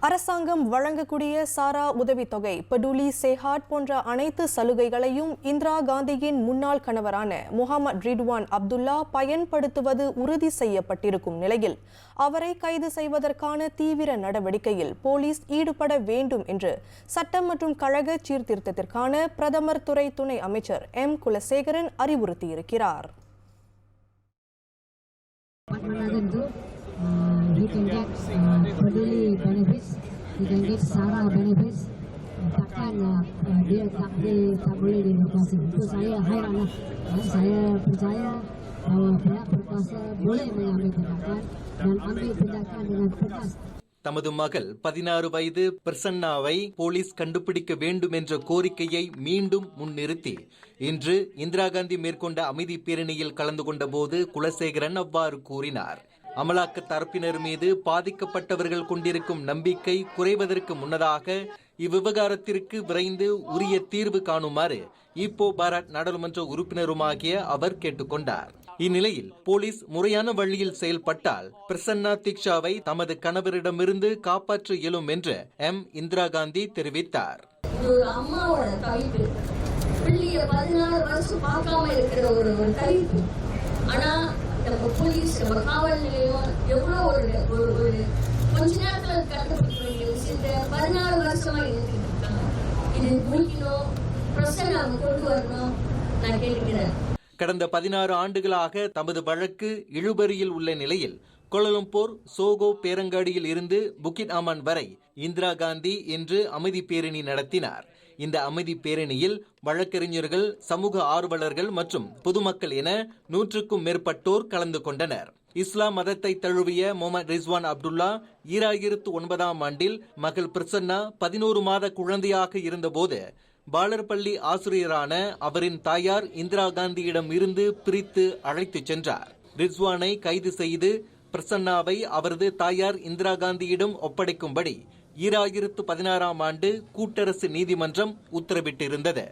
அரசாங்கம் வழங்கக்கூடிய சாரா உதவித்தொகை, பெடூலி, சேஹாட் போன்ற அனைத்து சலுகைகளையும் இந்திரா காந்தியின் முன்னாள் கணவரான முகமது ரிட்வான் அப்துல்லா பயன்படுத்துவது உறுதி செய்யப்பட்டிருக்கும் நிலையில் அவரை கைது செய்வதற்கான தீவிர நடவடிக்கையில் போலீஸ் ஈடுபட வேண்டும் என்று சட்டம் மற்றும் கழக சீர்திருத்தத்திற்கான பிரதமர் துறை துணை அமைச்சர் எம் குலசேகரன் அறிவுறுத்தியிருக்கிறார். You can get peduli benefits, you can get SARA benefits. Takkan dia tak boleh dievakuasi. Itu saya hairan lah. Saya percaya bahawa pihak berkuasa boleh mengambil tindakan dan ambil tindakan dengan tegas. தமது மகள் 16 வயது பிரசன்னாவை police கண்டுபிடிக்க வேண்டும் என்ற கோரிக்கையை மீண்டும் முன்னிறுத்தி இன்று இந்திரா காந்தி மேற்கொண்ட அமைதி பேரணியில் கலந்து கொண்ட போது குலசேகரன் அவ்வாறு கூறினார். அமலாக்க தரப்பினர் மீது பாதிக்கப்பட்டவர்கள் கொண்டிருக்கும் நம்பிக்கை குறைவதற்கு முன்னதாக இவ்விவகாரத்திற்கு விரைந்து உரிய தீர்வு காணுமாறு ஈப்போ பாராட் நாடாளுமன்ற உறுப்பினருமாகிய அவர் கேட்டுக்கொண்டார். இந்நிலையில் போலீஸ் முறையான வழியில் செயல்பட்டால் பிரசன்னா தீக்ஷாவை தமது கணவரிடமிருந்து காப்பாற்ற இயலும் என்று எம் இந்திரா காந்தி தெரிவித்தார். அம்மாவோட தவிப்பு, 16 வருஷம் பார்க்காம இருக்கிற ஒரு தவிப்பு. ஆனா நம்ம போலீஸ், நம்ம காவல் நிலையம் எவ்வளவு ஒரு கொஞ்ச நேரத்துல கண்டுபிடிக்க வேண்டிய விஷயத்த 16 வருஷமா இருக்காங்க. இது முடிக்கணும், பிரச்சனை கொண்டு வரணும் நான் கேட்கிறேன். கடந்த 16 ஆண்டுகளாக தமது வழக்கு இழுபறியில் உள்ள நிலையில் கோலாலம்பூர் சோகோ பேரங்காடியில் இருந்து புக்கிட் ஆமான் வரை இந்திரா காந்தி இன்று அமைதி பேரணி நடத்தினார். இந்த அமைதி பேரணியில் வழக்கறிஞர்கள், சமூக ஆர்வலர்கள் மற்றும் பொதுமக்கள் என 100க்கும் மேற்பட்டோர் கலந்து கொண்டனர். இஸ்லாம் மதத்தை தழுவிய முகமது ரிட்வான் அப்துல்லா 2009ஆம் ஆண்டில் மகள் பிரசன்னா 11 மாத குழந்தையாக இருந்தபோது பாலர் பள்ளி ஆசிரியரான அவரின் தாயார் இந்திரா காந்தியிடம் இருந்து பிரித்து அழைத்துச் சென்றார். ரிட்வானை கைது செய்து பிரசன்னாவை அவரது தாயார் இந்திரா காந்தியிடம் ஒப்படைக்கும்படி 2016ஆம் ஆண்டு கூட்டரசு நீதிமன்றம் உத்தரவிட்டிருந்தது.